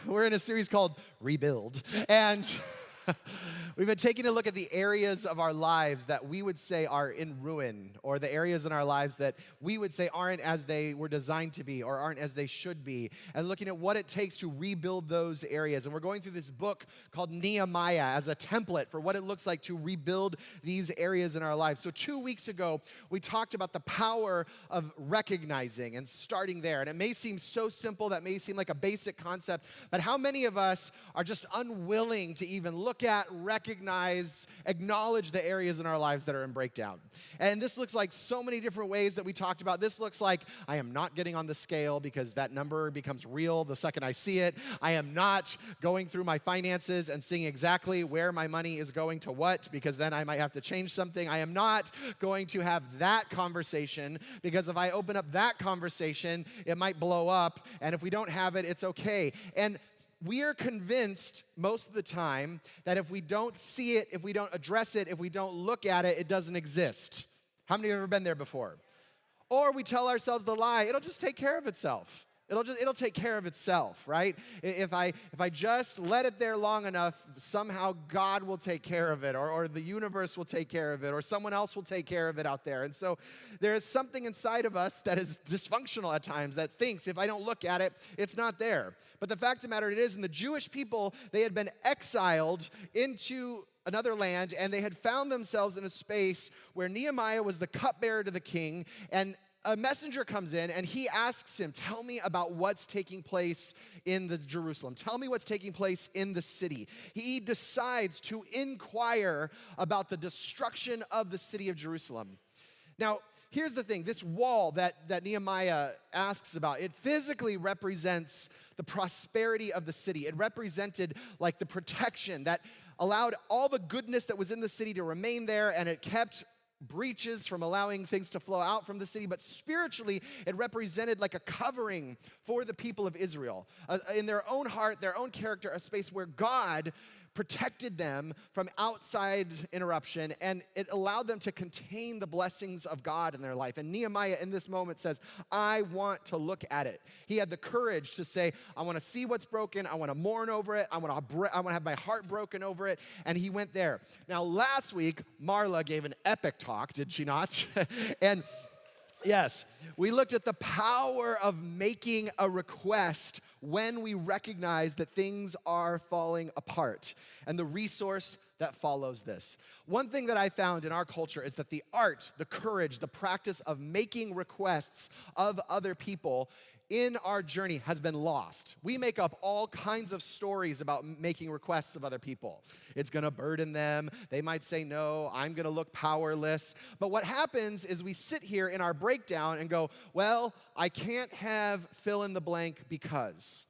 We're in a series called Rebuild. And we've been taking a look at the areas of our lives that we would say are in ruin, or the areas in our lives that we would say aren't as they were designed to be or aren't as they should be, and looking at what it takes to rebuild those areas. And we're going through this book called Nehemiah as a template for what it looks like to rebuild these areas in our lives. So 2 weeks ago, we talked about the power of recognizing and starting there. And it may seem so simple, that may seem like a basic concept, but how many of us are just unwilling to even look at, recognize, acknowledge the areas in our lives that are in breakdown? And this looks like so many different ways that we talked about. This looks like I am not getting on the scale because that number becomes real the second I see it. I am not going through my finances and seeing exactly where my money is going to what, because then I might have to change something. I am not going to have that conversation, because if I open up that conversation, it might blow up. And if we don't have it, it's okay. And we are convinced most of the time that if we don't see it, if we don't address it, if we don't look at it, it doesn't exist. How many have ever been there before? Or we tell ourselves the lie, it'll just take care of itself. It'll take care of itself, right? If I just let it there long enough, somehow God will take care of it, or the universe will take care of it, or someone else will take care of it out there. And so there is something inside of us that is dysfunctional at times, that thinks if I don't look at it, it's not there. But the fact of the matter it is, in the Jewish people, they had been exiled into another land, and they had found themselves in a space where Nehemiah was the cupbearer to the king, and a messenger comes in and he asks him, tell me about what's taking place in the Jerusalem. Tell me what's taking place in the city. He decides to inquire about the destruction of the city of Jerusalem. Now, here's the thing. This wall that Nehemiah asks about, it physically represents the prosperity of the city. It represented like the protection that allowed all the goodness that was in the city to remain there, and it kept breaches from allowing things to flow out from the city. But spiritually, it represented like a covering for the people of Israel. In their own heart, their own character, a space where God protected them from outside interruption, and it allowed them to contain the blessings of God in their life. And Nehemiah in this moment says, I want to look at it. He had the courage to say, I want to see what's broken, I want to mourn over it, I want to have my heart broken over it, and he went there. Now, last week, Marla gave an epic talk, did she not? And yes, we looked at the power of making a request when we recognize that things are falling apart, and the resource that follows this. One thing that I found in our culture is that the art, the courage, the practice of making requests of other people in our journey has been lost. We make up all kinds of stories about making requests of other people. It's gonna burden them. They might say no. I'm gonna look powerless. But what happens is we sit here in our breakdown and go, well, I can't have fill in the blank because.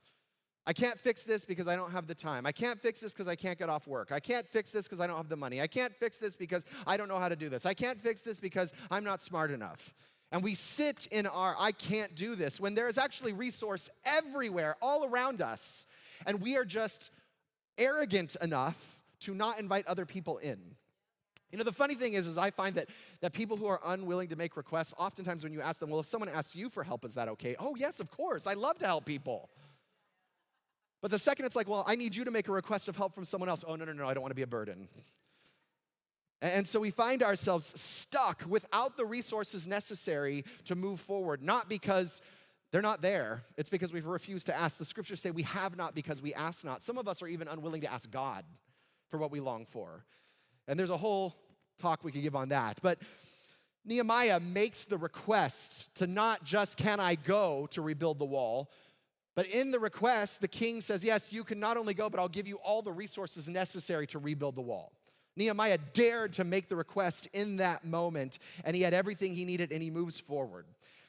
I can't fix this because I don't have the time. I can't fix this because I can't get off work. I can't fix this because I don't have the money. I can't fix this because I don't know how to do this. I can't fix this because I'm not smart enough. And we sit in our I can't do this when there is actually resource everywhere, all around us. And we are just arrogant enough to not invite other people in. You know, the funny thing is I find that people who are unwilling to make requests, oftentimes when you ask them, well, if someone asks you for help, is that okay? Oh, yes, of course. I love to help people. But the second it's like, well, I need you to make a request of help from someone else. Oh, no, I don't want to be a burden. And so we find ourselves stuck without the resources necessary to move forward, not because they're not there. It's because we've refused to ask. The scriptures say we have not because we ask not. Some of us are even unwilling to ask God for what we long for. And there's a whole talk we could give on that. But Nehemiah makes the request to not just can I go to rebuild the wall, but in the request, the king says, yes, you can not only go, but I'll give you all the resources necessary to rebuild the wall. Nehemiah dared to make the request in that moment, and he had everything he needed, and he moves forward.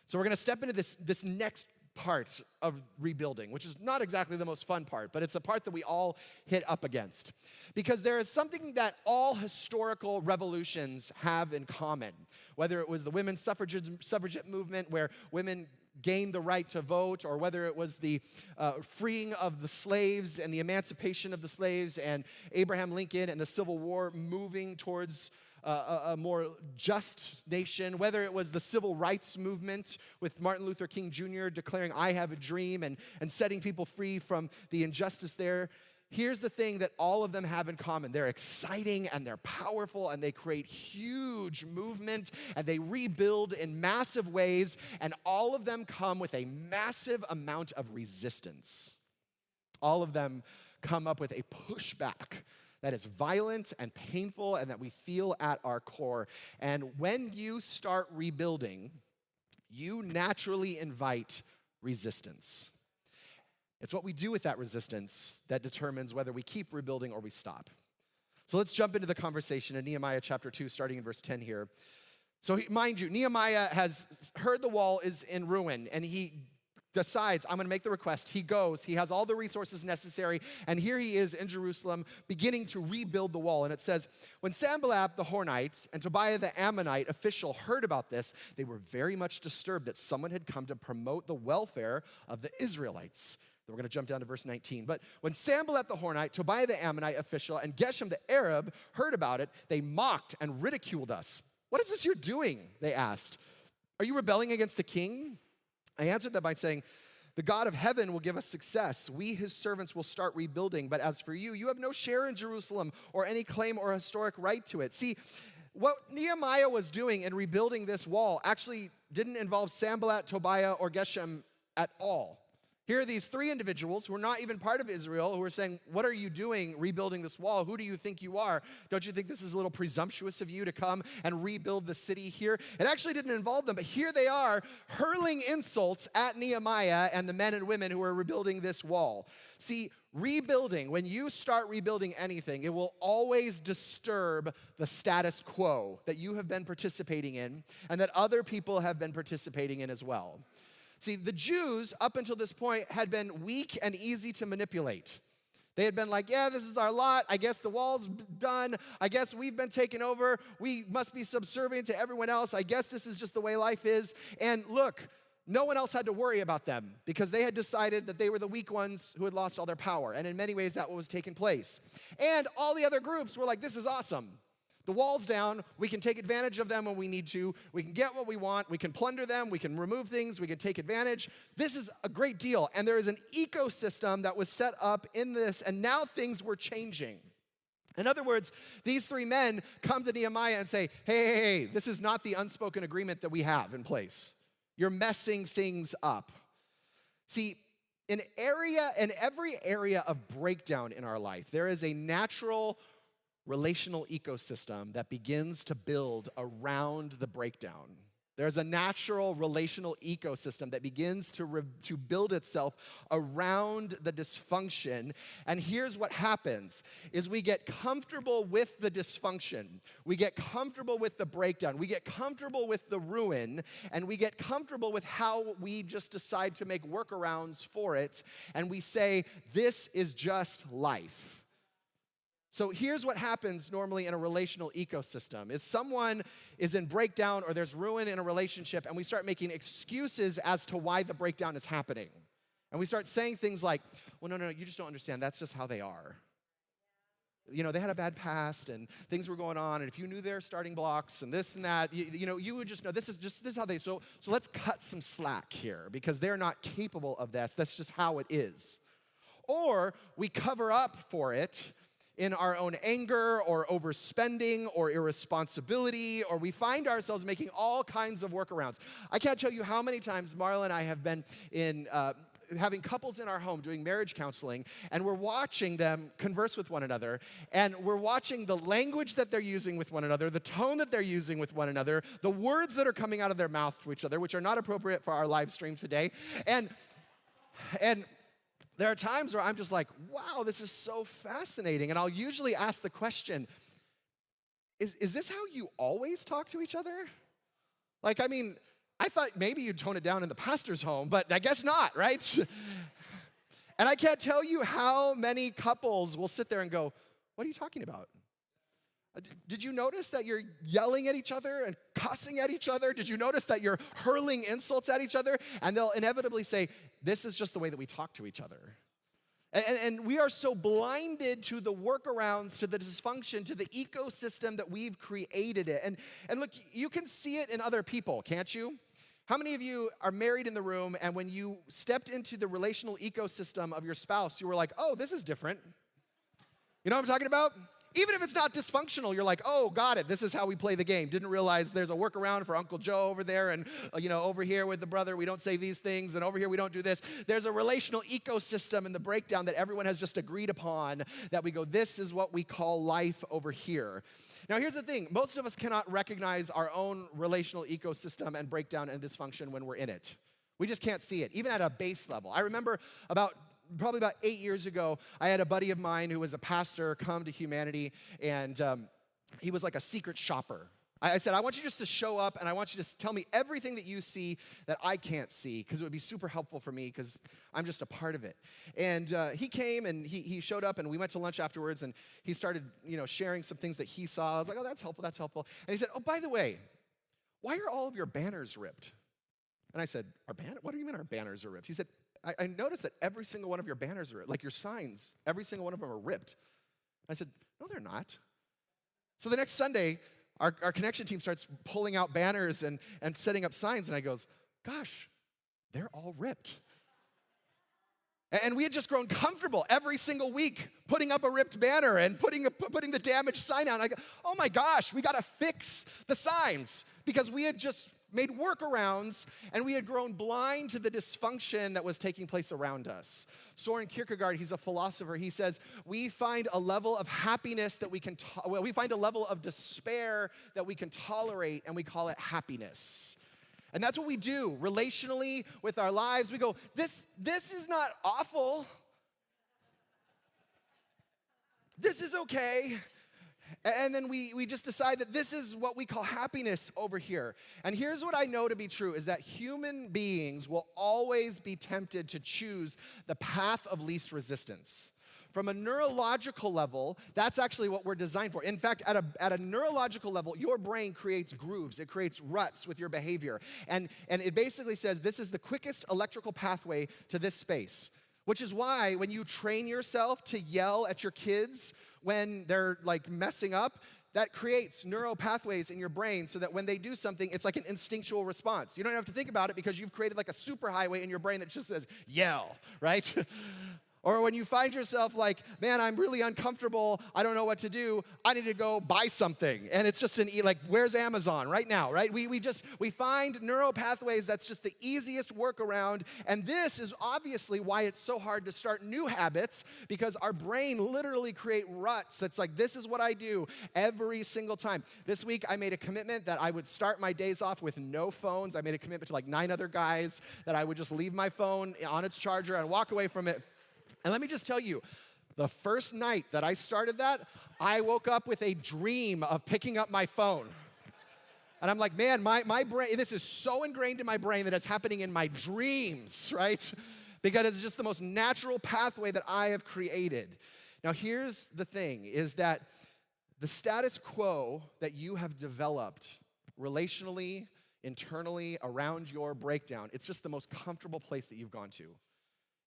So we're going to step into this next part of rebuilding, which is not exactly the most fun part, but it's the part that we all hit up against. Because there is something that all historical revolutions have in common, whether it was the women's suffragette movement, where women gained the right to vote, or whether it was the freeing of the slaves and the emancipation of the slaves, and Abraham Lincoln and the Civil War moving towards a more just nation, whether it was the civil rights movement with Martin Luther King Jr. declaring, "I have a dream," and setting people free from the injustice there. Here's the thing that all of them have in common. They're exciting and they're powerful and they create huge movement and they rebuild in massive ways, and all of them come with a massive amount of resistance. All of them come up with a pushback that is violent and painful and that we feel at our core. And when you start rebuilding, you naturally invite resistance. It's what we do with that resistance that determines whether we keep rebuilding or we stop. So let's jump into the conversation in Nehemiah chapter 2, starting in verse 10 here. So mind you, Nehemiah has heard the wall is in ruin, and he decides, I'm going to make the request. He goes, he has all the resources necessary, and here he is in Jerusalem beginning to rebuild the wall. And it says, when Sanballat the Hornite and Tobiah the Ammonite official heard about this, they were very much disturbed that someone had come to promote the welfare of the Israelites. We're going to jump down to verse 19. But when Sanballat the Hornite, Tobiah the Ammonite official, and Geshem the Arab heard about it, they mocked and ridiculed us. What is this you're doing? They asked. Are you rebelling against the king? I answered them by saying, the God of heaven will give us success. We, his servants, will start rebuilding. But as for you, you have no share in Jerusalem or any claim or historic right to it. See, what Nehemiah was doing in rebuilding this wall actually didn't involve Sanballat, Tobiah, or Geshem at all. Here are these three individuals who are not even part of Israel who are saying, what are you doing rebuilding this wall? Who do you think you are? Don't you think this is a little presumptuous of you to come and rebuild the city here? It actually didn't involve them, but here they are hurling insults at Nehemiah and the men and women who are rebuilding this wall. See, rebuilding, when you start rebuilding anything, it will always disturb the status quo that you have been participating in and that other people have been participating in as well. See, the Jews, up until this point, had been weak and easy to manipulate. They had been like, yeah, this is our lot. I guess the wall's done. I guess we've been taken over. We must be subservient to everyone else. I guess this is just the way life is. And look, no one else had to worry about them because they had decided that they were the weak ones who had lost all their power. And in many ways, that was taking place. And all the other groups were like, this is awesome. The wall's down, we can take advantage of them when we need to, we can get what we want, we can plunder them, we can remove things, we can take advantage. This is a great deal, and there is an ecosystem that was set up in this, and now things were changing. In other words, these three men come to Nehemiah and say, hey, this is not the unspoken agreement that we have in place. You're messing things up. See, in every area of breakdown in our life, there is a natural relational ecosystem that begins to build around the breakdown. There's a natural relational ecosystem that begins to build itself around the dysfunction. And here's what happens, is we get comfortable with the dysfunction. We get comfortable with the breakdown. We get comfortable with the ruin. And we get comfortable with how we just decide to make workarounds for it. And we say, this is just life. So here's what happens normally in a relational ecosystem, is someone is in breakdown or there's ruin in a relationship, and we start making excuses as to why the breakdown is happening. And we start saying things like, well, no, you just don't understand. That's just how they are. You know, they had a bad past and things were going on, and if you knew their starting blocks and this and that, you would just know this is how they, so let's cut some slack here because they're not capable of this. That's just how it is. Or we cover up for it in our own anger or overspending or irresponsibility, or we find ourselves making all kinds of workarounds. I can't tell you how many times Marla and I have been in having couples in our home doing marriage counseling, and we're watching them converse with one another, and we're watching the language that they're using with one another, the tone that they're using with one another, the words that are coming out of their mouth to each other, which are not appropriate for our live stream today. And there are times where I'm just like, wow, this is so fascinating. And I'll usually ask the question, is this how you always talk to each other? Like, I mean, I thought maybe you'd tone it down in the pastor's home, but I guess not, right? And I can't tell you how many couples will sit there and go, what are you talking about? Did you notice that you're yelling at each other and cussing at each other? Did you notice that you're hurling insults at each other? And they'll inevitably say, this is just the way that we talk to each other. And we are so blinded to the workarounds, to the dysfunction, to the ecosystem that we've created it. And look, you can see it in other people, can't you? How many of you are married in the room, and when you stepped into the relational ecosystem of your spouse, you were like, oh, this is different? You know what I'm talking about? Even if it's not dysfunctional, you're like, oh, got it. This is how we play the game. Didn't realize there's a workaround for Uncle Joe over there, and over here with the brother, we don't say these things, and over here we don't do this. There's a relational ecosystem in the breakdown that everyone has just agreed upon that we go, this is what we call life over here. Now, here's the thing. Most of us cannot recognize our own relational ecosystem and breakdown and dysfunction when we're in it. We just can't see it, even at a base level. I remember probably about 8 years ago, I had a buddy of mine who was a pastor come to Humanity, and he was like a secret shopper. I said, I want you just to show up, and I want you to tell me everything that you see that I can't see, because it would be super helpful for me, because I'm just a part of it. And he came, and he showed up, and we went to lunch afterwards, and he started sharing some things that he saw. I was like, oh, that's helpful, that's helpful. And he said, oh, by the way, why are all of your banners ripped? And I said, what do you mean our banners are ripped? He said, I noticed that every single one of your banners are ripped, like your signs, every single one of them are ripped. I said, no, they're not. So the next Sunday, our connection team starts pulling out banners and setting up signs, and I goes, gosh, they're all ripped. And we had just grown comfortable every single week putting up a ripped banner and putting the damaged sign out. And I go, oh my gosh, we got to fix the signs, because we had just made workarounds, and we had grown blind to the dysfunction that was taking place around us. Soren Kierkegaard, he's a philosopher, he says, we find a level of happiness that we find a level of despair that we can tolerate, and we call it happiness. And that's what we do relationally with our lives. We go, this is not awful. This is okay. And then we just decide that this is what we call happiness over here. And here's what I know to be true, is that human beings will always be tempted to choose the path of least resistance. From a neurological level, that's actually what we're designed for. In fact, at a neurological level, your brain creates grooves. It creates ruts with your behavior. And it basically says this is the quickest electrical pathway to this space. Which is why when you train yourself to yell at your kids when they're like messing up, that creates neural pathways in your brain so that when they do something, it's like an instinctual response. You don't have to think about it, because you've created like a superhighway in your brain that just says, yell, right? Or when you find yourself like, man, I'm really uncomfortable, I don't know what to do, I need to go buy something. And it's just where's Amazon right now, right? We find neural pathways that's just the easiest workaround. And this is obviously why it's so hard to start new habits, because our brain literally create ruts that's like, this is what I do every single time. This week, I made a commitment that I would start my days off with no phones. I made a commitment to like 9 other guys that I would just leave my phone on its charger and walk away from it. And let me just tell you, the first night that I started that, I woke up with a dream of picking up my phone. And I'm like, man, my brain, this is so ingrained in my brain that it's happening in my dreams, right? Because it's just the most natural pathway that I have created. Now, here's the thing, is that the status quo that you have developed relationally, internally, around your breakdown, it's just the most comfortable place that you've gone to.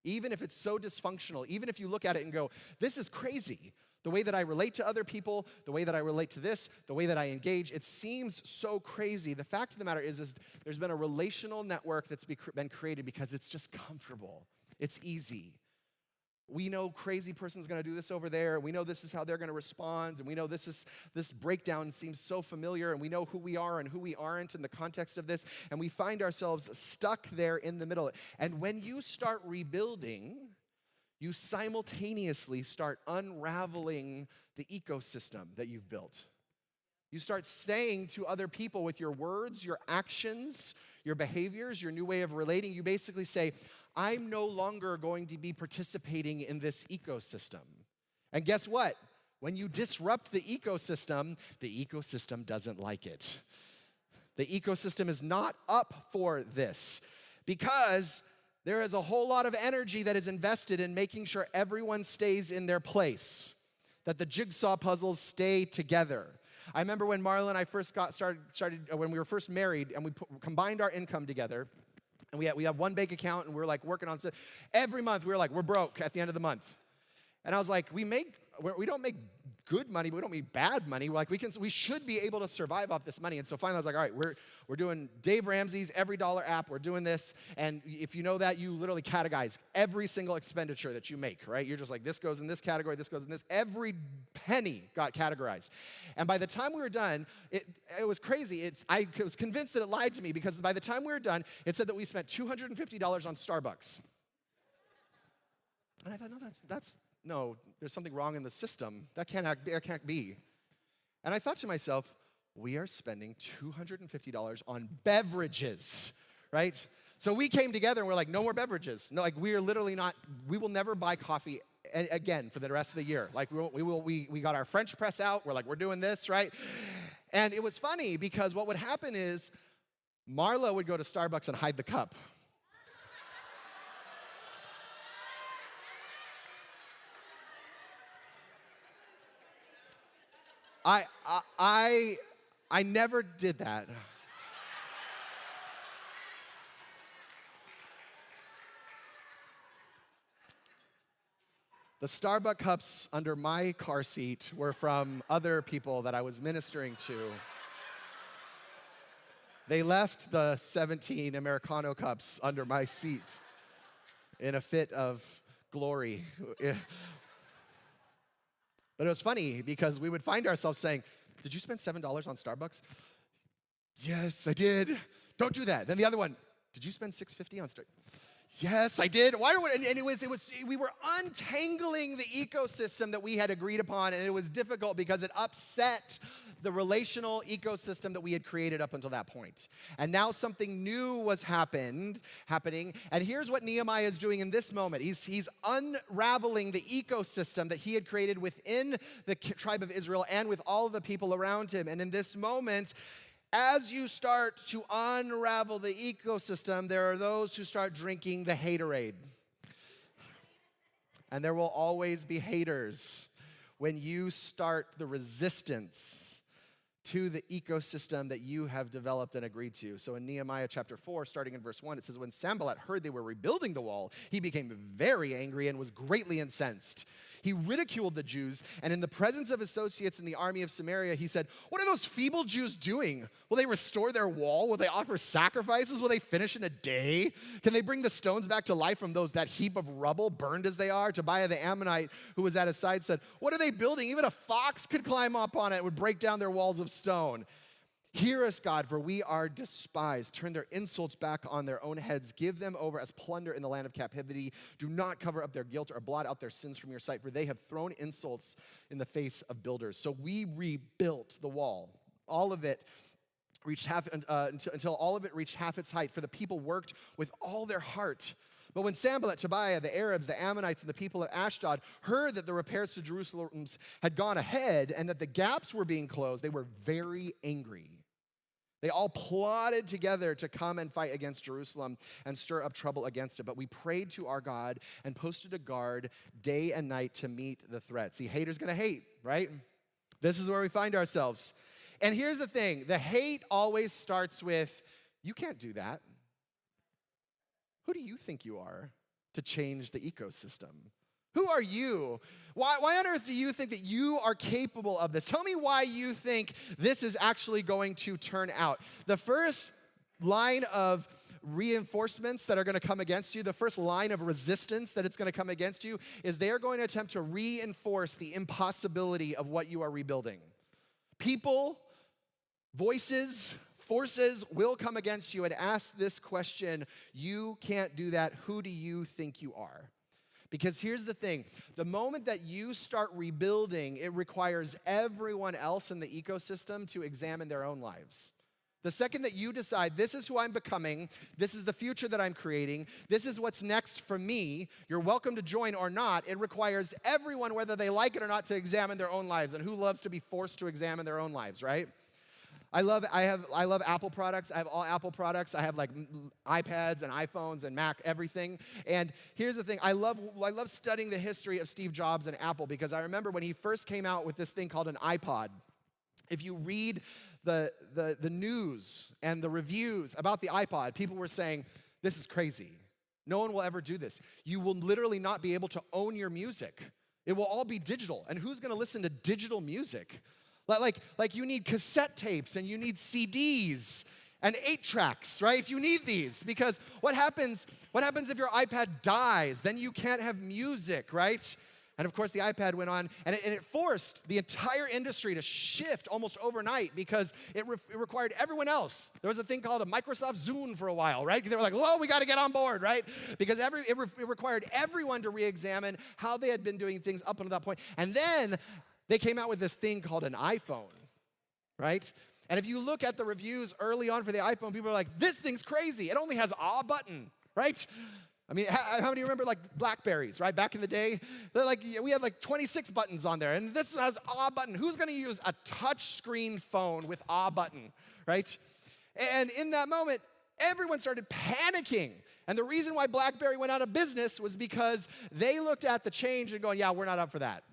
Even if it's so dysfunctional, even if you look at it and go, this is crazy. The way that I relate to other people, the way that I relate to this, the way that I engage, it seems so crazy. The fact of the matter is there's been a relational network that's been created because it's just comfortable. It's easy. We know crazy person's going to do this over there. We know this is how they're going to respond. And we know this breakdown seems so familiar. And we know who we are and who we aren't in the context of this. And we find ourselves stuck there in the middle. And when you start rebuilding, you simultaneously start unraveling the ecosystem that you've built. You start saying to other people with your words, your actions, your behaviors, your new way of relating, you basically say, I'm no longer going to be participating in this ecosystem. And guess what? When you disrupt the ecosystem doesn't like it. The ecosystem is not up for this, because there is a whole lot of energy that is invested in making sure everyone stays in their place, that the jigsaw puzzles stay together. I remember when Marla and I first started when we were first married, and we combined our income together. And we had one bank account, and we were like working on stuff. Every month, we were like, we're broke at the end of the month. And I was like, we don't make good money, but we don't make bad money. We're like, we should be able to survive off this money. And so finally I was like, all right, we're doing Dave Ramsey's Every Dollar app. We're doing this. And if you know that, you literally categorize every single expenditure that you make, right? You're just like, this goes in this category, this goes in this. Every penny got categorized. And by the time we were done, it was crazy. I was convinced that it lied to me, because by the time we were done, it said that we spent $250 on Starbucks. And I thought, no, there's something wrong in the system. That can't be. And I thought to myself, we are spending $250 on beverages, right? So we came together and we're like, no more beverages. No, like we will never buy coffee again for the rest of the year. Like we got our French press out. We're like, we're doing this, right? And it was funny because what would happen is Marla would go to Starbucks and hide the cup. I never did that. The Starbucks cups under my car seat were from other people that I was ministering to. They left the 17 Americano cups under my seat in a fit of glory. But it was funny because we would find ourselves saying, did you spend $7 on Starbucks? Yes, I did. Don't do that. Then the other one, did you spend $6.50 on Starbucks? Yes, I did. We were untangling the ecosystem that we had agreed upon, and it was difficult because it upset the relational ecosystem that we had created up until that point. And now something new was happening. And here's what Nehemiah is doing in this moment. He's unraveling the ecosystem that he had created within the tribe of Israel and with all of the people around him. And in this moment, as you start to unravel the ecosystem, there are those who start drinking the haterade. And there will always be haters when you start the resistance to the ecosystem that you have developed and agreed to. So in Nehemiah chapter 4, starting in verse 1, it says, when Sanballat heard they were rebuilding the wall, he became very angry and was greatly incensed. He ridiculed the Jews, and in the presence of associates in the army of Samaria, he said, what are those feeble Jews doing? Will they restore their wall? Will they offer sacrifices? Will they finish in a day? Can they bring the stones back to life from that heap of rubble, burned as they are? Tobiah the Ammonite, who was at his side, said, what are they building? Even a fox could climb up on it and would break down their walls of stone. Hear us, God, for we are despised. Turn their insults back on their own heads. Give them over as plunder in the land of captivity. Do not cover up their guilt or blot out their sins from your sight, for they have thrown insults in the face of builders. So we rebuilt the wall. All of it reached until all of it reached half its height, for the people worked with all their heart. But when Sanballat, Tobiah, the Arabs, the Ammonites, and the people of Ashdod heard that the repairs to Jerusalem had gone ahead and that the gaps were being closed, they were very angry. They all plotted together to come and fight against Jerusalem and stir up trouble against it. But we prayed to our God and posted a guard day and night to meet the threat. See, haters gonna hate, right? This is where we find ourselves. And here's the thing, the hate always starts with, you can't do that. Who do you think you are to change the ecosystem? Who are you? Why on earth do you think that you are capable of this? Tell me why you think this is actually going to turn out. The first line of reinforcements that are going to come against you, the first line of resistance that it's going to come against you, is they are going to attempt to reinforce the impossibility of what you are rebuilding. People, voices, forces will come against you and ask this question, you can't do that, who do you think you are? Because here's the thing, the moment that you start rebuilding, it requires everyone else in the ecosystem to examine their own lives. The second that you decide, this is who I'm becoming, this is the future that I'm creating, this is what's next for me, you're welcome to join or not, it requires everyone, whether they like it or not, to examine their own lives. And who loves to be forced to examine their own lives, right? I love Apple products. I have all Apple products. I have like iPads and iPhones and Mac, everything. And here's the thing. I love studying the history of Steve Jobs and Apple, because I remember when he first came out with this thing called an iPod. If you read the news and the reviews about the iPod, people were saying, This is crazy. No one will ever do this. You will literally not be able to own your music. It will all be digital. And who's going to listen to digital music? Like you need cassette tapes and you need CDs and 8-tracks, right? You need these because what happens if your iPad dies? Then you can't have music, right? And of course, the iPad went on, and it forced the entire industry to shift almost overnight because it required everyone else. There was a thing called a Microsoft Zune for a while, right? They were like, whoa, we got to get on board, right? Because it required everyone to re-examine how they had been doing things up until that point. And then they came out with this thing called an iPhone, right? And if you look at the reviews early on for the iPhone, people are like, this thing's crazy. It only has a button, right? I mean, how many remember like Blackberries, right? Back in the day, we had like 26 buttons on there, and this has a button. Who's going to use a touch screen phone with a button, right? And in that moment, everyone started panicking. And the reason why BlackBerry went out of business was because they looked at the change and going, yeah, we're not up for that.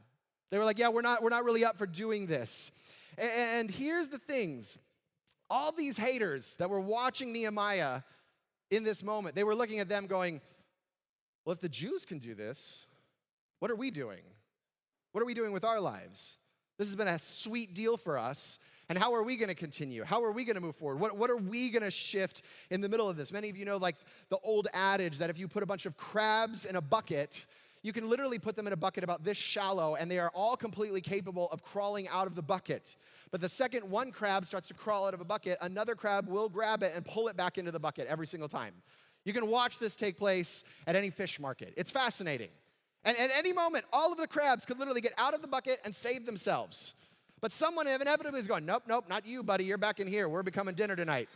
They were like, yeah, we're not really up for doing this. And here's the things. All these haters that were watching Nehemiah in this moment, they were looking at them going, well, if the Jews can do this, what are we doing? What are we doing with our lives? This has been a sweet deal for us. And how are we going to continue? How are we going to move forward? What are we going to shift in the middle of this? Many of you know like the old adage that if you put a bunch of crabs in a bucket, you can literally put them in a bucket about this shallow, and they are all completely capable of crawling out of the bucket. But the second one crab starts to crawl out of a bucket, another crab will grab it and pull it back into the bucket every single time. You can watch this take place at any fish market. It's fascinating. And at any moment, all of the crabs could literally get out of the bucket and save themselves. But someone inevitably is going, nope, not you, buddy. You're back in here. We're becoming dinner tonight.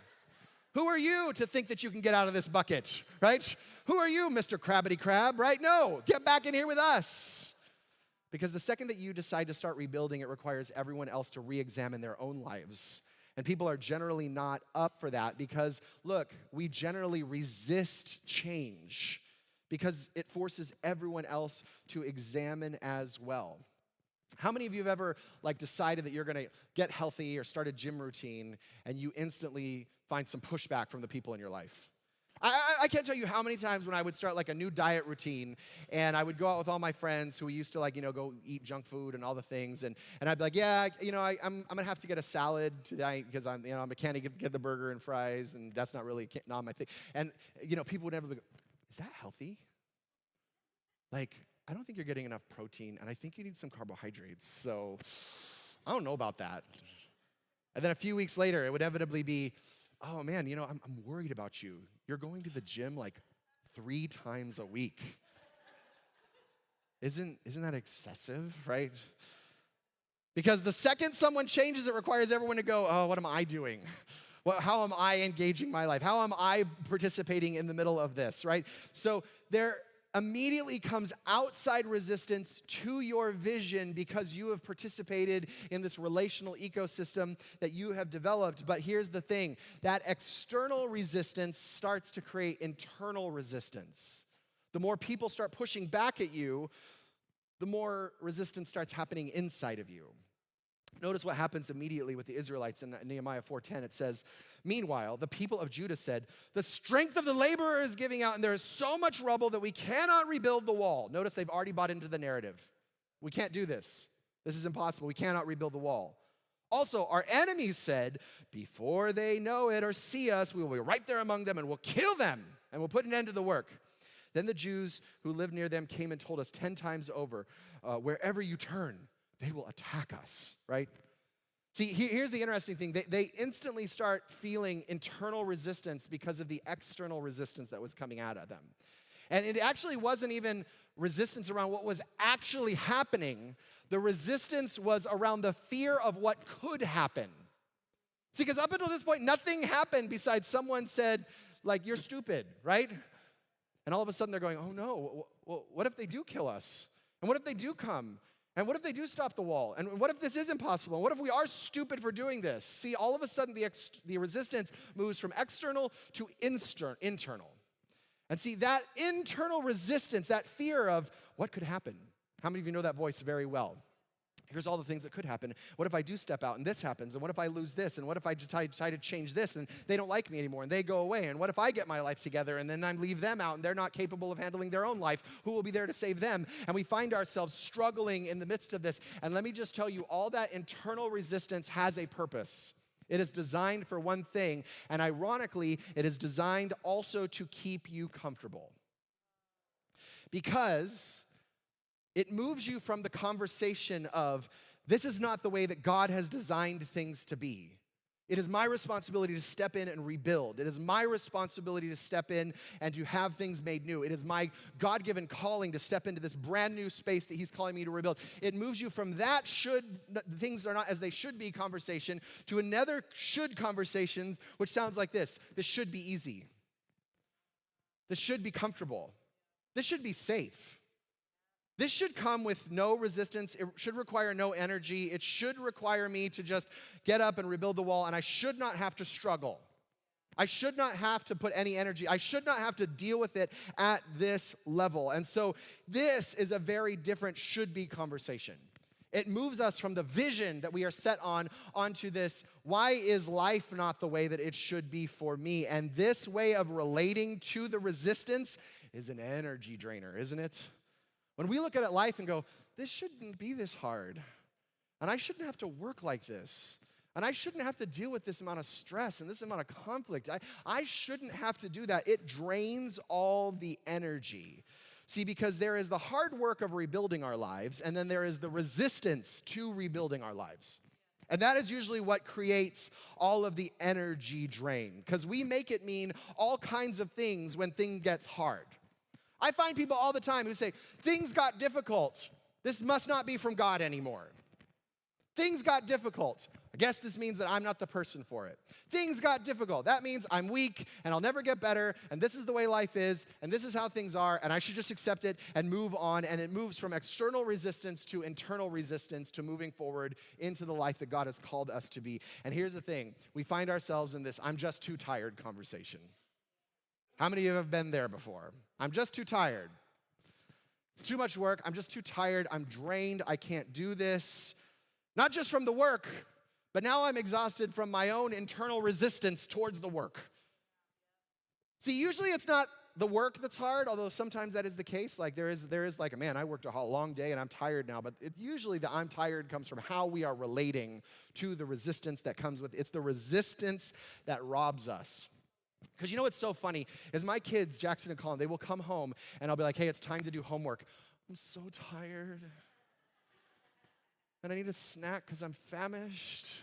Who are you to think that you can get out of this bucket, right? Who are you, Mr. Crabbity Crab, right? No, get back in here with us. Because the second that you decide to start rebuilding, it requires everyone else to re-examine their own lives. And people are generally not up for that because, look, we generally resist change because it forces everyone else to examine as well. How many of you have ever decided that you're going to get healthy or start a gym routine and you instantly find some pushback from the people in your life? I can't tell you how many times when I would start a new diet routine and I would go out with all my friends who we used to go eat junk food and all the things and I'd be like, yeah, I'm going to have to get a salad tonight because I can't get the burger and fries and that's not my thing. And people would never go, is that healthy? I don't think you're getting enough protein and I think you need some carbohydrates. So I don't know about that. And then a few weeks later, it would inevitably be, oh man, I'm worried about you. You're going to the gym 3 times a week. Isn't that excessive, right? Because the second someone changes, it requires everyone to go, oh, what am I doing? How am I engaging my life? How am I participating in the middle of this, right? So there immediately comes outside resistance to your vision because you have participated in this relational ecosystem that you have developed. But here's the thing, that external resistance starts to create internal resistance. The more people start pushing back at you, the more resistance starts happening inside of you. Notice what happens immediately with the Israelites in Nehemiah 4:10. It says, meanwhile, the people of Judah said, the strength of the laborer is giving out, and there is so much rubble that we cannot rebuild the wall. Notice they've already bought into the narrative. We can't do this. This is impossible. We cannot rebuild the wall. Also, our enemies said, before they know it or see us, we will be right there among them, and we'll kill them, and we'll put an end to the work. Then the Jews who lived near them came and told us 10 times over, wherever you turn, they will attack us, right? See, here's the interesting thing. They instantly start feeling internal resistance because of the external resistance that was coming out of them. And it actually wasn't even resistance around what was actually happening. The resistance was around the fear of what could happen. See, because up until this point, nothing happened besides someone said, you're stupid, right? And all of a sudden they're going, oh no, well, what if they do kill us? And what if they do come? And what if they do stop the wall? And what if this is impossible? And what if we are stupid for doing this? See, all of a sudden, the resistance moves from external to internal. And see, that internal resistance, that fear of what could happen. How many of you know that voice very well? here's all the things that could happen. What if I do step out and this happens? And what if I lose this? And what if I decide to change this and they don't like me anymore and they go away? And what if I get my life together and then I leave them out and they're not capable of handling their own life? Who will be there to save them? And we find ourselves struggling in the midst of this. And let me just tell you, all that internal resistance has a purpose. It is designed for one thing, and ironically, it is designed also to keep you comfortable. Because it moves you from the conversation of, this is not the way that God has designed things to be. It is my responsibility to step in and rebuild. It is my responsibility to step in and to have things made new. It is my God-given calling to step into this brand new space that he's calling me to rebuild. It moves you from that things are not as they should be conversation to another should conversation, which sounds like this. This should be easy. This should be comfortable. This should be safe. This should come with no resistance. It should require no energy. It should require me to just get up and rebuild the wall, and I should not have to struggle. I should not have to put any energy. I should not have to deal with it at this level. And so this is a very different should-be conversation. It moves us from the vision that we are set on onto this, why is life not the way that it should be for me? And this way of relating to the resistance is an energy drainer, isn't it? When we look at life and go, this shouldn't be this hard, and I shouldn't have to work like this, and I shouldn't have to deal with this amount of stress and this amount of conflict. I shouldn't have to do that. It drains all the energy. See, because there is the hard work of rebuilding our lives, and then there is the resistance to rebuilding our lives. And that is usually what creates all of the energy drain, because we make it mean all kinds of things when things gets hard. I find people all the time who say, things got difficult. This must not be from God anymore. Things got difficult. I guess this means that I'm not the person for it. Things got difficult. That means I'm weak and I'll never get better, and this is the way life is, and this is how things are, and I should just accept it and move on. And it moves from external resistance to internal resistance to moving forward into the life that God has called us to be. And here's the thing. We find ourselves in this I'm just too tired conversation. How many of you have been there before? I'm just too tired. It's too much work. I'm just too tired. I'm drained. I can't do this. Not just from the work, but now I'm exhausted from my own internal resistance towards the work. See, usually it's not the work that's hard, although sometimes that is the case. Like there is like, man, I worked a long day and I'm tired now. But it's usually the I'm tired comes from how we are relating to the resistance that comes with it. It's the resistance that robs us. Because you know what's so funny is my kids, Jackson and Colin, they will come home and I'll be like, hey, it's time to do homework. I'm so tired. And I need a snack because I'm famished.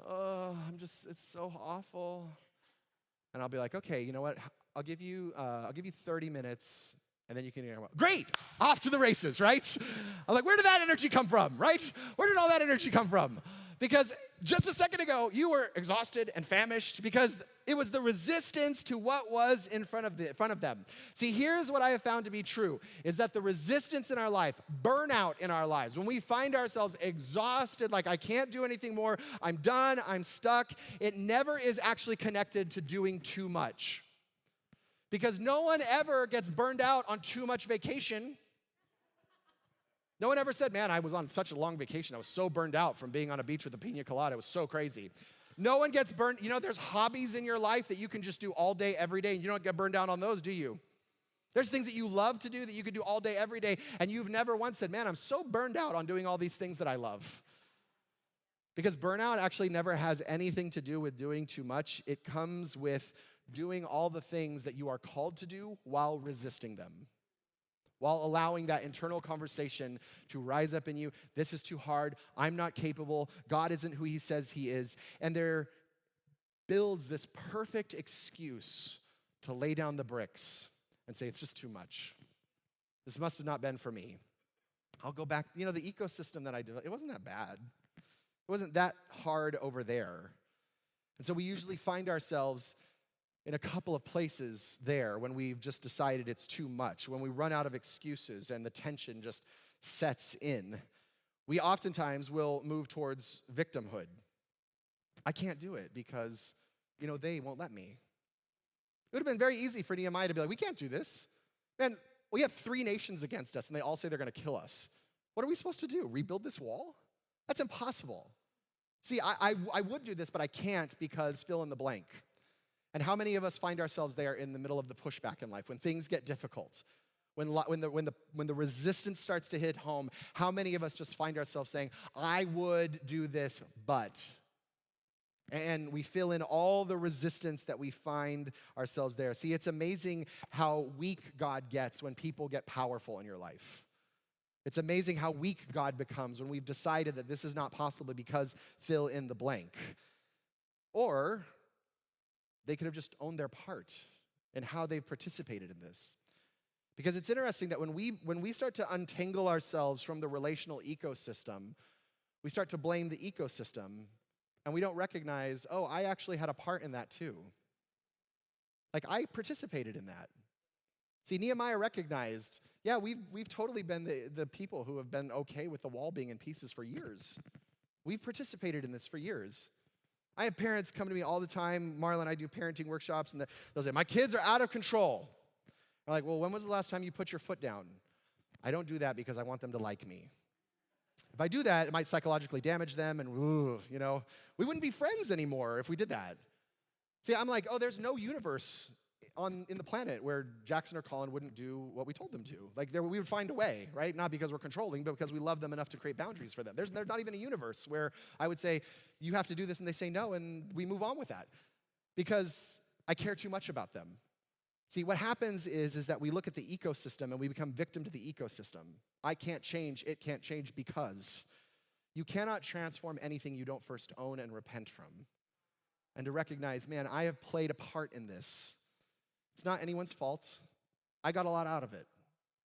Oh, it's so awful. And I'll be like, okay, you know what? I'll give you 30 minutes and then you can, great, off to the races, right? I'm like, where did that energy come from, right? Where did all that energy come from? Because just a second ago, you were exhausted and famished because it was the resistance to what was in front of them. See, here's what I have found to be true, is that the resistance in our life, burnout in our lives, when we find ourselves exhausted, like I can't do anything more, I'm done, I'm stuck, it never is actually connected to doing too much. Because no one ever gets burned out on too much vacation. No one ever said, man, I was on such a long vacation. I was so burned out from being on a beach with a pina colada. It was so crazy. No one gets burned. You know, there's hobbies in your life that you can just do all day, every day, and you don't get burned out on those, do you? There's things that you love to do that you can do all day, every day, and you've never once said, man, I'm so burned out on doing all these things that I love. Because burnout actually never has anything to do with doing too much. It comes with doing all the things that you are called to do while resisting them, while allowing that internal conversation to rise up in you. This is too hard. I'm not capable. God isn't who he says he is. And there builds this perfect excuse to lay down the bricks and say, it's just too much. This must have not been for me. I'll go back. You know, the ecosystem that I developed, it wasn't that bad. It wasn't that hard over there. And so we usually find ourselves in a couple of places there when we've just decided it's too much, when we run out of excuses and the tension just sets in. We oftentimes will move towards victimhood. I can't do it because, they won't let me. It would have been very easy for Nehemiah to be like, we can't do this. Man, we have 3 nations against us, and they all say they're going to kill us. What are we supposed to do? Rebuild this wall? That's impossible. See, I would do this, but I can't because fill in the blank. And how many of us find ourselves there in the middle of the pushback in life when things get difficult? When the resistance starts to hit home, how many of us just find ourselves saying, I would do this, but. And we fill in all the resistance that we find ourselves there. See, it's amazing how weak God gets when people get powerful in your life. It's amazing how weak God becomes when we've decided that this is not possible because fill in the blank. Or they could have just owned their part in how they've participated in this. Because it's interesting that when we start to untangle ourselves from the relational ecosystem, we start to blame the ecosystem, and we don't recognize, oh, I actually had a part in that too. Like, I participated in that. See, Nehemiah recognized, yeah, we've totally been the people who have been okay with the wall being in pieces for years. We've participated in this for years. I have parents come to me all the time. Marla and I do parenting workshops, and they'll say, my kids are out of control. I'm like, well, when was the last time you put your foot down? I don't do that because I want them to like me. If I do that, it might psychologically damage them, and we wouldn't be friends anymore if we did that. See, I'm like, oh, there's no universe in the planet where Jackson or Colin wouldn't do what we told them to. Like, we would find a way, right? Not because we're controlling, but because we love them enough to create boundaries for them. There's not even a universe where I would say, you have to do this, and they say no, and we move on with that because I care too much about them. See, what happens is that we look at the ecosystem and we become victim to the ecosystem. I can't change, it can't change because you cannot transform anything you don't first own and repent from. And to recognize, man, I have played a part in this. It's not anyone's fault. I got a lot out of it.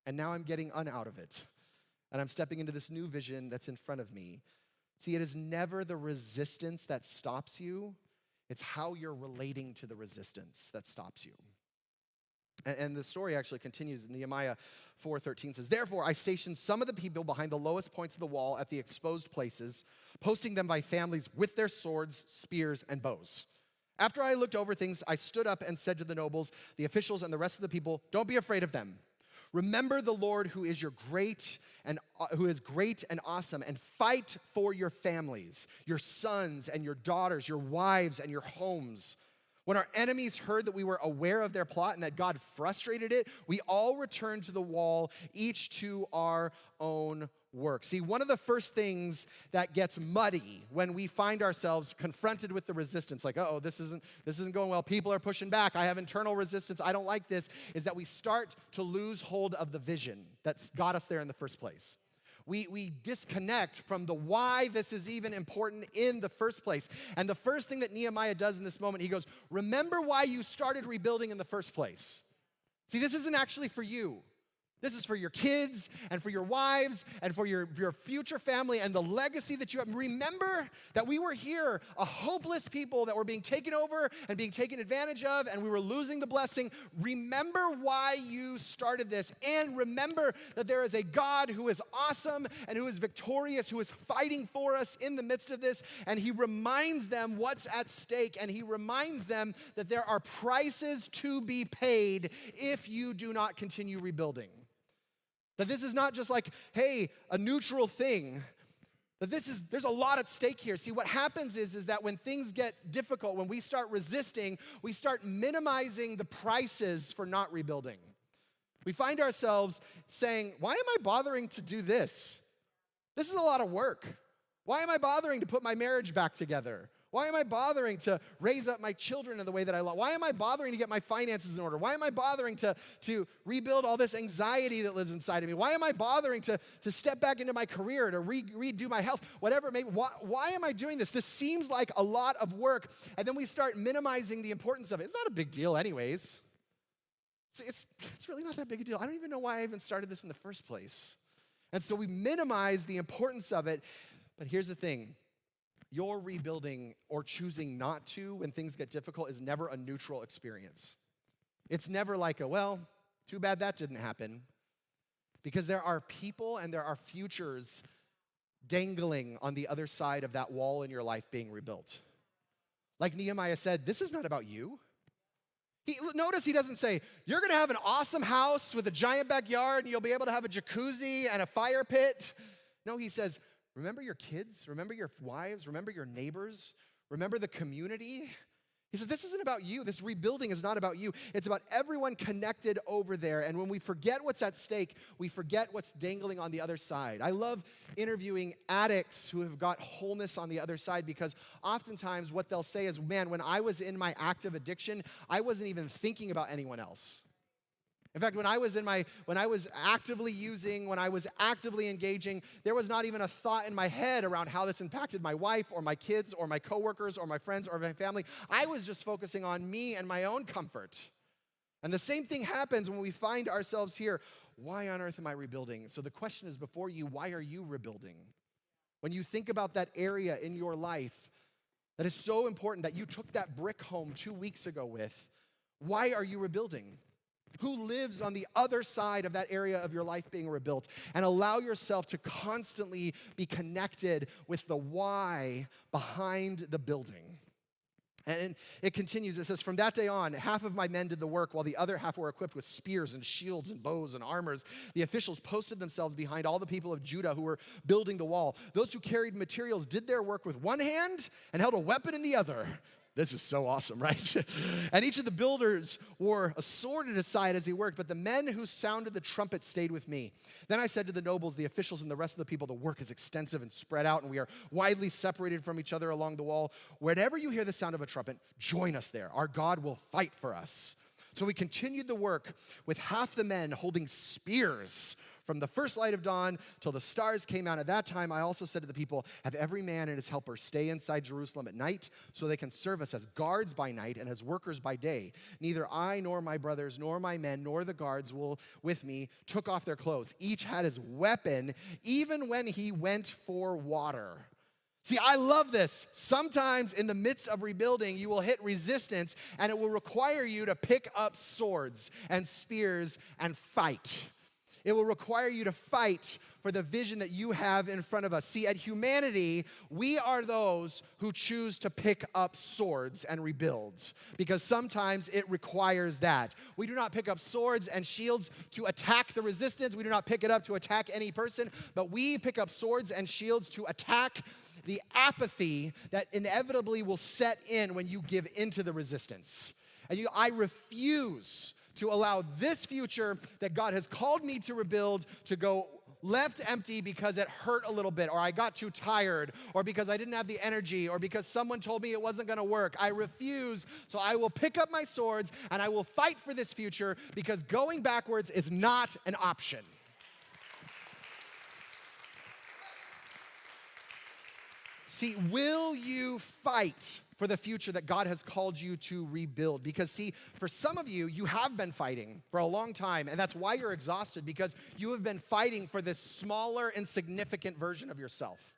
And now I'm getting out of it. And I'm stepping into this new vision that's in front of me. See, it is never the resistance that stops you. It's how you're relating to the resistance that stops you. And the story actually continues. Nehemiah 4:13 says, therefore I stationed some of the people behind the lowest points of the wall at the exposed places, posting them by families with their swords, spears, and bows. After I looked over things, I stood up and said to the nobles, the officials, and the rest of the people, don't be afraid of them. Remember the Lord who is great and awesome, and fight for your families, your sons and your daughters, your wives and your homes. When our enemies heard that we were aware of their plot and that God frustrated it, we all returned to the wall, each to our own work. See, one of the first things that gets muddy when we find ourselves confronted with the resistance, like, uh-oh, this isn't going well, people are pushing back, I have internal resistance, I don't like this, is that we start to lose hold of the vision that's got us there in the first place. We disconnect from the why this is even important in the first place. And the first thing that Nehemiah does in this moment, he goes, remember why you started rebuilding in the first place. See, this isn't actually for you. This is for your kids and for your wives and for your future family and the legacy that you have. Remember that we were here, a hopeless people that were being taken over and being taken advantage of, and we were losing the blessing. Remember why you started this, and remember that there is a God who is awesome and who is victorious, who is fighting for us in the midst of this, and he reminds them what's at stake, and he reminds them that there are prices to be paid if you do not continue rebuilding. That this is not just like, hey, a neutral thing. That there's a lot at stake here. See, what happens is that when things get difficult, when we start resisting, we start minimizing the prices for not rebuilding. We find ourselves saying, why am I bothering to do this? This is a lot of work. Why am I bothering to put my marriage back together? Why am I bothering to raise up my children in the way that I love? Why am I bothering to get my finances in order? Why am I bothering to rebuild all this anxiety that lives inside of me? Why am I bothering to step back into my career, to redo my health, whatever it may be? Why am I doing this? This seems like a lot of work. And then we start minimizing the importance of it. It's not a big deal anyways. It's really not that big a deal. I don't even know why I even started this in the first place. And so we minimize the importance of it. But here's the thing. Your rebuilding or choosing not to when things get difficult is never a neutral experience. It's never like well, too bad that didn't happen. Because there are people and there are futures dangling on the other side of that wall in your life being rebuilt. Like Nehemiah said, this is not about you. Notice he doesn't say, you're going to have an awesome house with a giant backyard and you'll be able to have a jacuzzi and a fire pit. No, he says, remember your kids, remember your wives, remember your neighbors, remember the community. He said, this isn't about you. This rebuilding is not about you. It's about everyone connected over there. And when we forget what's at stake, we forget what's dangling on the other side. I love interviewing addicts who have got wholeness on the other side, because oftentimes what they'll say is, man, when I was in my active addiction, I wasn't even thinking about anyone else. In fact, when I was actively using, when I was actively engaging, there was not even a thought in my head around how this impacted my wife or my kids or my coworkers or my friends or my family. I was just focusing on me and my own comfort. And the same thing happens when we find ourselves here. Why on earth am I rebuilding? So the question is before you, why are you rebuilding? When you think about that area in your life that is so important that you took that brick home 2 weeks ago with, why are you rebuilding? Who lives on the other side of that area of your life being rebuilt? And allow yourself to constantly be connected with the why behind the building. And it continues. It says, from that day on, half of my men did the work, while the other half were equipped with spears and shields and bows and armors. The officials posted themselves behind all the people of Judah who were building the wall. Those who carried materials did their work with one hand and held a weapon in the other. This is so awesome, right? And each of the builders wore a sword at his side as he worked, but the men who sounded the trumpet stayed with me. Then I said to the nobles, the officials, and the rest of the people, the work is extensive and spread out, and we are widely separated from each other along the wall. Whenever you hear the sound of a trumpet, join us there. Our God will fight for us. So we continued the work with half the men holding spears from the first light of dawn till the stars came out. At that time, I also said to the people, have every man and his helper stay inside Jerusalem at night so they can serve us as guards by night and as workers by day. Neither I nor my brothers nor my men nor the guards with me took off their clothes. Each had his weapon, even when he went for water. See, I love this. Sometimes in the midst of rebuilding, you will hit resistance, and it will require you to pick up swords and spears and fight. It will require you to fight for the vision that you have in front of us. See, at Humanity, we are those who choose to pick up swords and rebuild, because sometimes it requires that. We do not pick up swords and shields to attack the resistance. We do not pick it up to attack any person, but we pick up swords and shields to attack the apathy that inevitably will set in when you give into the resistance. And I refuse to allow this future that God has called me to rebuild to go left empty because it hurt a little bit, or I got too tired, or because I didn't have the energy, or because someone told me it wasn't gonna work. I refuse, so I will pick up my swords and I will fight for this future, because going backwards is not an option. See, will you fight for the future that God has called you to rebuild? Because see, for some of you, you have been fighting for a long time, and that's why you're exhausted, because you have been fighting for this smaller, insignificant version of yourself,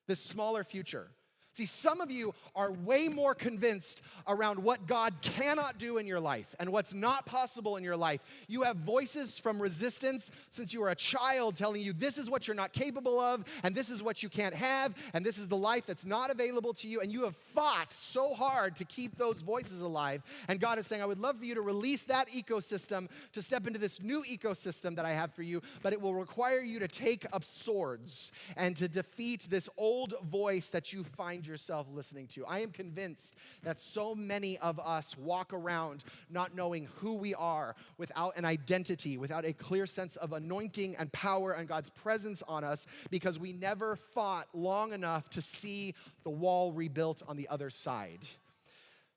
this smaller future. See, some of you are way more convinced around what God cannot do in your life and what's not possible in your life. You have voices from resistance since you were a child telling you this is what you're not capable of, and this is what you can't have, and this is the life that's not available to you, and you have fought so hard to keep those voices alive. And God is saying, I would love for you to release that ecosystem to step into this new ecosystem that I have for you, but it will require you to take up swords and to defeat this old voice that you find yourself listening to. I am convinced that so many of us walk around not knowing who we are, without an identity, without a clear sense of anointing and power and God's presence on us, because we never fought long enough to see the wall rebuilt on the other side.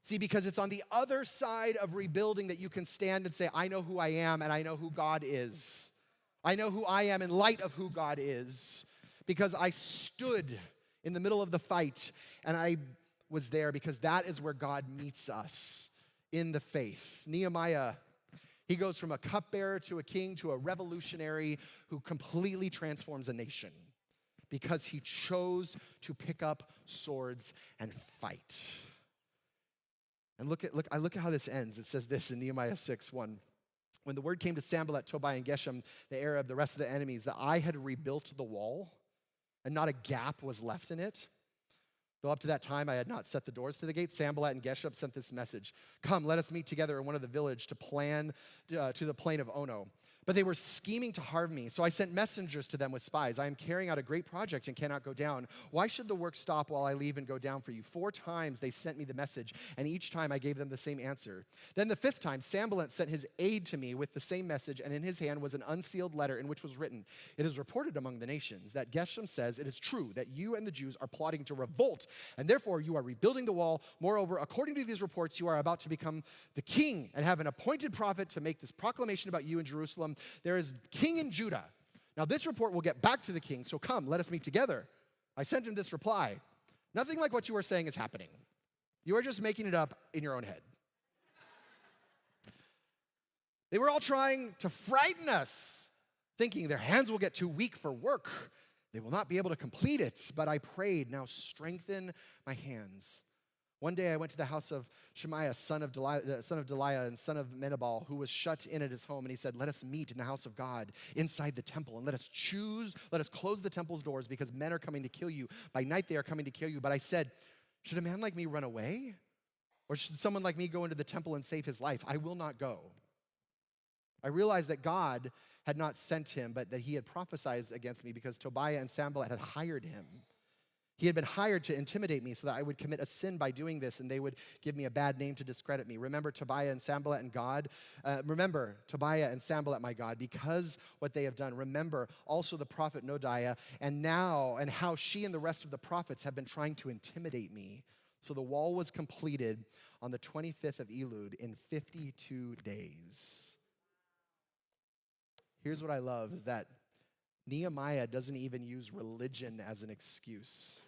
See, because it's on the other side of rebuilding that you can stand and say, I know who I am and I know who God is. I know who I am in light of who God is, because I stood in the middle of the fight, and I was there, because that is where God meets us in the faith. Nehemiah, he goes from a cupbearer to a king to a revolutionary who completely transforms a nation, because he chose to pick up swords and fight. And I look at how this ends. It says this in Nehemiah 6:1. When the word came to Sanballat, Tobiah, and Geshem, the Arab, the rest of the enemies, that I had rebuilt the wall, and not a gap was left in it, though up to that time I had not set the doors to the gate, Sanballat and Geshem sent this message: come, let us meet together in one of the village to the plain of Ono. But they were scheming to harm me. So I sent messengers to them with spies. I am carrying out a great project and cannot go down. Why should the work stop while I leave and go down for you? 4 times they sent me the message, and each time I gave them the same answer. Then the 5th time, Sanballat sent his aide to me with the same message, and in his hand was an unsealed letter in which was written, "It is reported among the nations that Geshem says it is true that you and the Jews are plotting to revolt, and therefore you are rebuilding the wall. Moreover, according to these reports, you are about to become the king and have an appointed prophet to make this proclamation about you in Jerusalem. There is king in Judah. Now this report will get back to the king, so come, let us meet together." I sent him this reply. "Nothing like what you are saying is happening. You are just making it up in your own head." They were all trying to frighten us, thinking their hands will get too weak for work. They will not be able to complete it. But I prayed, "Now strengthen my hands." One day I went to the house of Shemaiah, son of Deliah and son of Menabal, who was shut in at his home, and he said, "Let us meet in the house of God inside the temple, and let us close the temple's doors, because men are coming to kill you. By night they are coming to kill you." But I said, "Should a man like me run away? Or should someone like me go into the temple and save his life? I will not go." I realized that God had not sent him, but that he had prophesied against me because Tobiah and Sanballat had hired him. He had been hired to intimidate me so that I would commit a sin by doing this, and they would give me a bad name to discredit me. Remember Tobiah and Sanballat, my God, because what they have done. Remember also the prophet Noadiah, and how she and the rest of the prophets have been trying to intimidate me. So the wall was completed on the 25th of Elul in 52 days. Here's what I love is that Nehemiah doesn't even use religion as an excuse.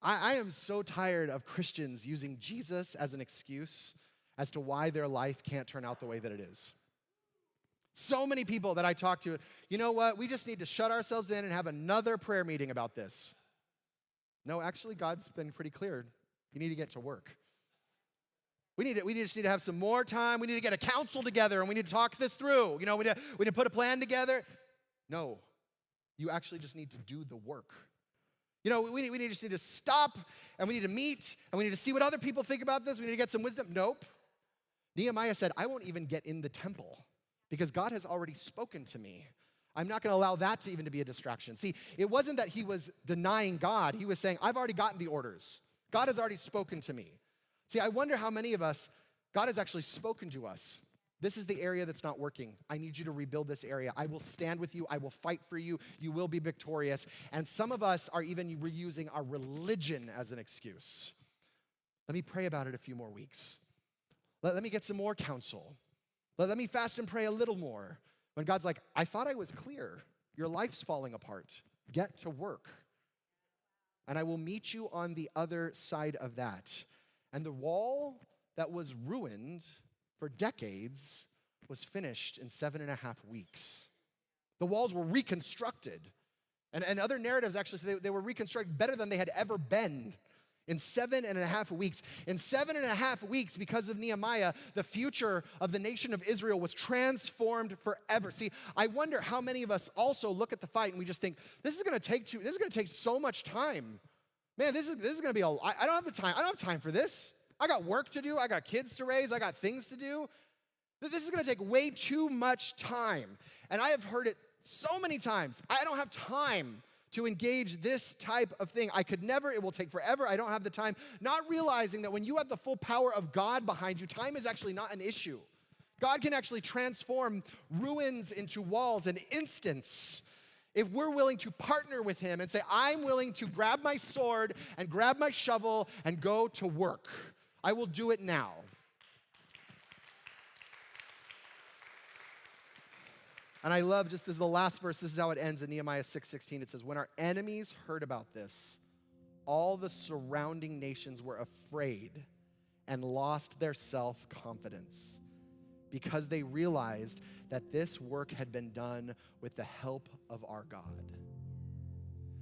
I am so tired of Christians using Jesus as an excuse as to why their life can't turn out the way that it is. So many people that I talk to, you know what, we just need to shut ourselves in and have another prayer meeting about this. No, actually, God's been pretty clear. You need to get to work. We just need to have some more time. We need to get a council together, and we need to talk this through. We need to put a plan together. No, you actually just need to do the work. We just need to stop, and we need to meet, and we need to see what other people think about this. We need to get some wisdom. Nope. Nehemiah said, "I won't even get in the temple because God has already spoken to me. I'm not going to allow that to even to be a distraction." See, it wasn't that he was denying God. He was saying, "I've already gotten the orders. God has already spoken to me." See, I wonder how many of us, God has actually spoken to us. This is the area that's not working. I need you to rebuild this area. I will stand with you. I will fight for you. You will be victorious. And some of us are even reusing our religion as an excuse. Let me pray about it a few more weeks. Let me get some more counsel. Let me fast and pray a little more. When God's like, "I thought I was clear. Your life's falling apart. Get to work. And I will meet you on the other side of that." And the wall that was ruined for decades was finished in 7.5 weeks. The walls were reconstructed. And other narratives actually say they were reconstructed better than they had ever been in 7.5 weeks. In 7.5 weeks, because of Nehemiah, the future of the nation of Israel was transformed forever. See, I wonder how many of us also look at the fight and we just think, this is going to take so much time. Man, this is going to be I don't have the time. I don't have time for this. I got work to do. I got kids to raise. I got things to do. This is going to take way too much time. And I have heard it so many times. I don't have time to engage this type of thing. I could never. It will take forever. I don't have the time. Not realizing that when you have the full power of God behind you, time is actually not an issue. God can actually transform ruins into walls in instance if we're willing to partner with him and say, "I'm willing to grab my sword and grab my shovel and go to work. I will do it now." And I love just this, the last verse. This is how it ends in Nehemiah 6:16. It says, "When our enemies heard about this, all the surrounding nations were afraid and lost their self-confidence because they realized that this work had been done with the help of our God."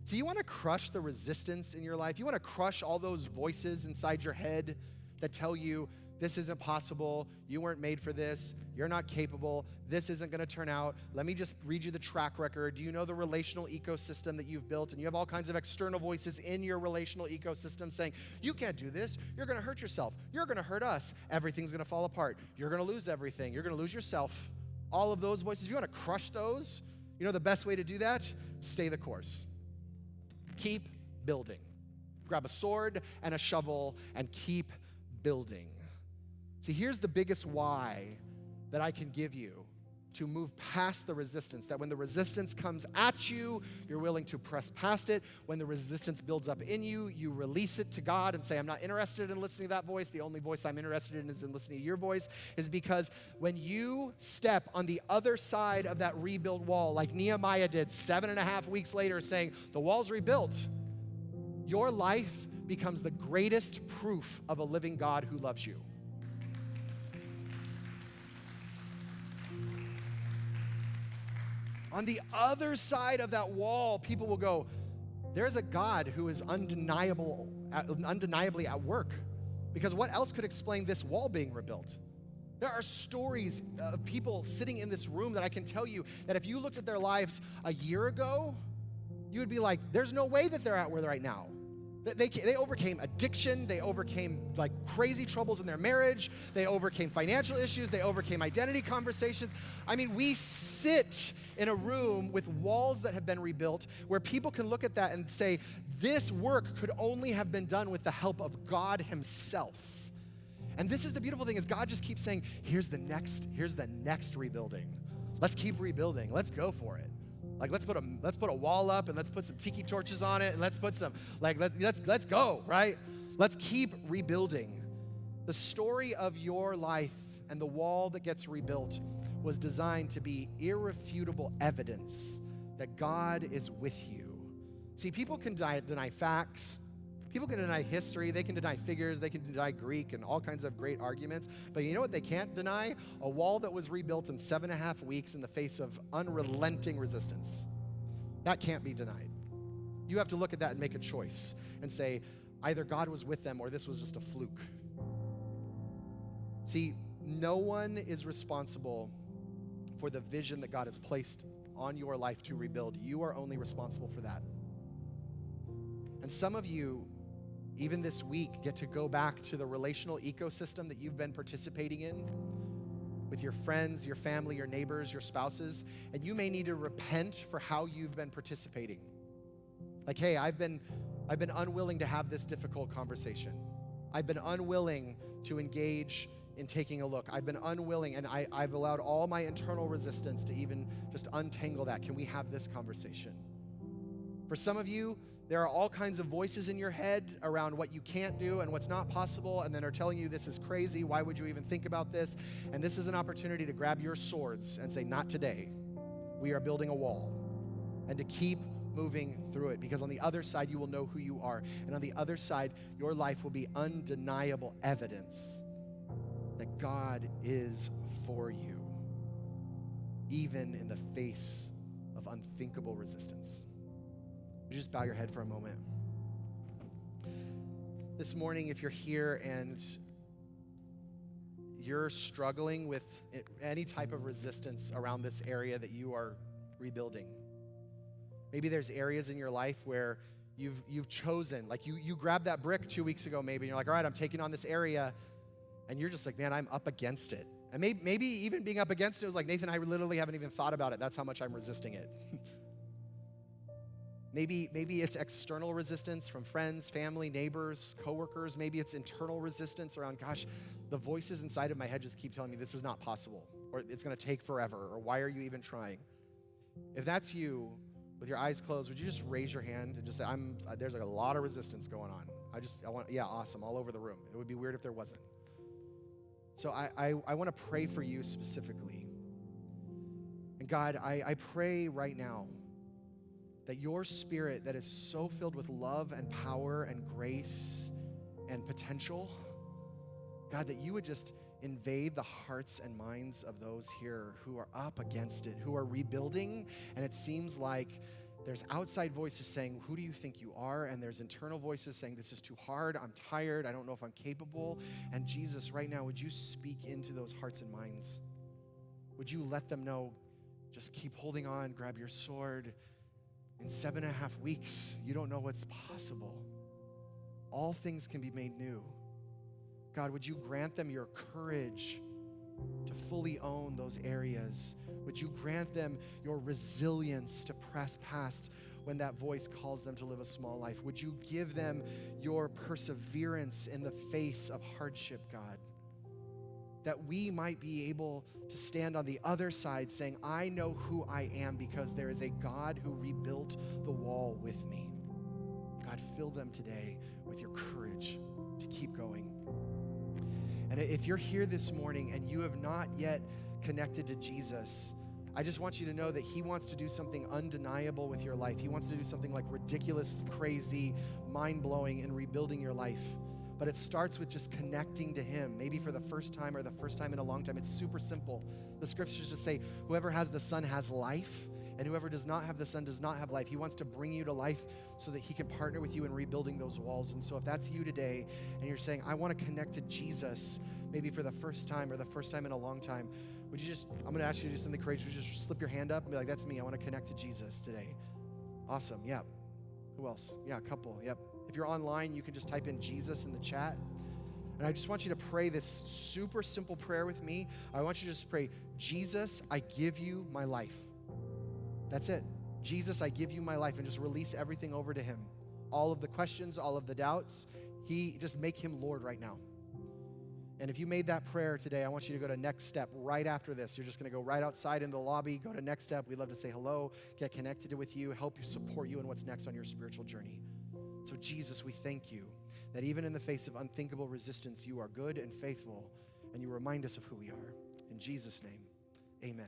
So you want to crush the resistance in your life? You want to crush all those voices inside your head that tell you, this isn't possible, you weren't made for this, you're not capable, this isn't going to turn out. Let me just read you the track record. Do you know the relational ecosystem that you've built? And you have all kinds of external voices in your relational ecosystem saying, "You can't do this, you're going to hurt yourself, you're going to hurt us, everything's going to fall apart, you're going to lose everything, you're going to lose yourself." all of those voices, if you want to crush those, you know the best way to do that? Stay the course. Keep building. Grab a sword and a shovel and keep building. See, here's the biggest why that I can give you to move past the resistance, that when the resistance comes at you, you're willing to press past it. When the resistance builds up in you, you release it to God and say, I'm not interested in listening to that voice. The only voice I'm interested in is in listening to your voice, is because when you step on the other side of that rebuilt wall, like Nehemiah did 7.5 weeks later saying, the wall's rebuilt, your life becomes the greatest proof of a living God who loves you. On the other side of that wall, people will go, there's a God who is undeniably at work. Because what else could explain this wall being rebuilt? There are stories of people sitting in this room that I can tell you that if you looked at their lives a year ago, you would be like, there's no way that they're at where they're right now. They overcame addiction. They overcame like crazy troubles in their marriage. They overcame financial issues. They overcame identity conversations. I mean, we sit in a room with walls that have been rebuilt where people can look at that and say, this work could only have been done with the help of God himself. And this is the beautiful thing, is God just keeps saying, here's the next rebuilding. Let's keep rebuilding. Let's go for it. Like, let's put a wall up and let's put some tiki torches on it and let's put some, let's go, right? Let's keep rebuilding. The story of your life and the wall that gets rebuilt was designed to be irrefutable evidence that God is with you. See, people can deny facts. People can deny history, they can deny figures, they can deny Greek and all kinds of great arguments. But you know what they can't deny? A wall that was rebuilt in 7.5 weeks in the face of unrelenting resistance. That can't be denied. You have to look at that and make a choice and say, either God was with them or this was just a fluke. See, no one is responsible for the vision that God has placed on your life to rebuild. You are only responsible for that. And some of you, even this week, get to go back to the relational ecosystem that you've been participating in with your friends, your family, your neighbors, your spouses, and you may need to repent for how you've been participating. Like, hey, I've been unwilling to have this difficult conversation. I've been unwilling to engage in taking a look. I've been unwilling, and I've allowed all my internal resistance to even just untangle that. Can we have this conversation? For some of you, there are all kinds of voices in your head around what you can't do and what's not possible, and then are telling you this is crazy, why would you even think about this? And this is an opportunity to grab your swords and say, not today. We are building a wall. And to keep moving through it, because on the other side, you will know who you are. And on the other side, your life will be undeniable evidence that God is for you, even in the face of unthinkable resistance. Would you just bow your head for a moment? This morning, if you're here and you're struggling with any type of resistance around this area that you are rebuilding, maybe there's areas in your life where you've chosen, like you grabbed that brick 2 weeks ago maybe, and you're like, all right, I'm taking on this area, and you're just like, man, I'm up against it. And maybe even being up against it was like, Nathan, I literally haven't even thought about it. That's how much I'm resisting it. Maybe it's external resistance from friends, family, neighbors, coworkers. Maybe it's internal resistance around, gosh, the voices inside of my head just keep telling me this is not possible, or it's going to take forever, or why are you even trying? If that's you, with your eyes closed, would you just raise your hand and just say, there's like a lot of resistance going on. Awesome, all over the room. It would be weird if there wasn't. So I want to pray for you specifically. And God, I pray right now that your spirit that is so filled with love and power and grace and potential, God, that you would just invade the hearts and minds of those here who are up against it, who are rebuilding, and it seems like there's outside voices saying, who do you think you are? And there's internal voices saying, this is too hard, I'm tired, I don't know if I'm capable. And Jesus, right now, would you speak into those hearts and minds? Would you let them know, just keep holding on, grab your sword. In 7.5 weeks, you don't know what's possible. All things can be made new. God, would you grant them your courage to fully own those areas. Would you grant them your resilience to press past when that voice calls them to live a small life? Would you give them your perseverance in the face of hardship, God? That we might be able to stand on the other side saying, I know who I am because there is a God who rebuilt the wall with me. God, fill them today with your courage to keep going. And if you're here this morning and you have not yet connected to Jesus, I just want you to know that he wants to do something undeniable with your life. He wants to do something like ridiculous, crazy, mind-blowing in rebuilding your life. But it starts with just connecting to him, maybe for the first time or the first time in a long time. It's super simple. The scriptures just say, whoever has the Son has life, and whoever does not have the Son does not have life. He wants to bring you to life so that he can partner with you in rebuilding those walls. And so if that's you today, and you're saying, I want to connect to Jesus, maybe for the first time or the first time in a long time, would you just, I'm going to ask you to do something courageous. Would you just slip your hand up and be like, that's me. I want to connect to Jesus today. Awesome. Yeah. Who else? Yeah, a couple. Yep. If you're online, you can just type in Jesus in the chat. And I just want you to pray this super simple prayer with me. I want you to just pray, Jesus, I give you my life. That's it. Jesus, I give you my life, and just release everything over to him. All of the questions, all of the doubts, just make him Lord right now. And if you made that prayer today, I want you to go to next step right after this. You're just going to go right outside in the lobby, go to next step. We'd love to say hello, get connected with you, help you, support you in what's next on your spiritual journey. So Jesus, we thank you that even in the face of unthinkable resistance, you are good and faithful, and you remind us of who we are. In Jesus' name, amen.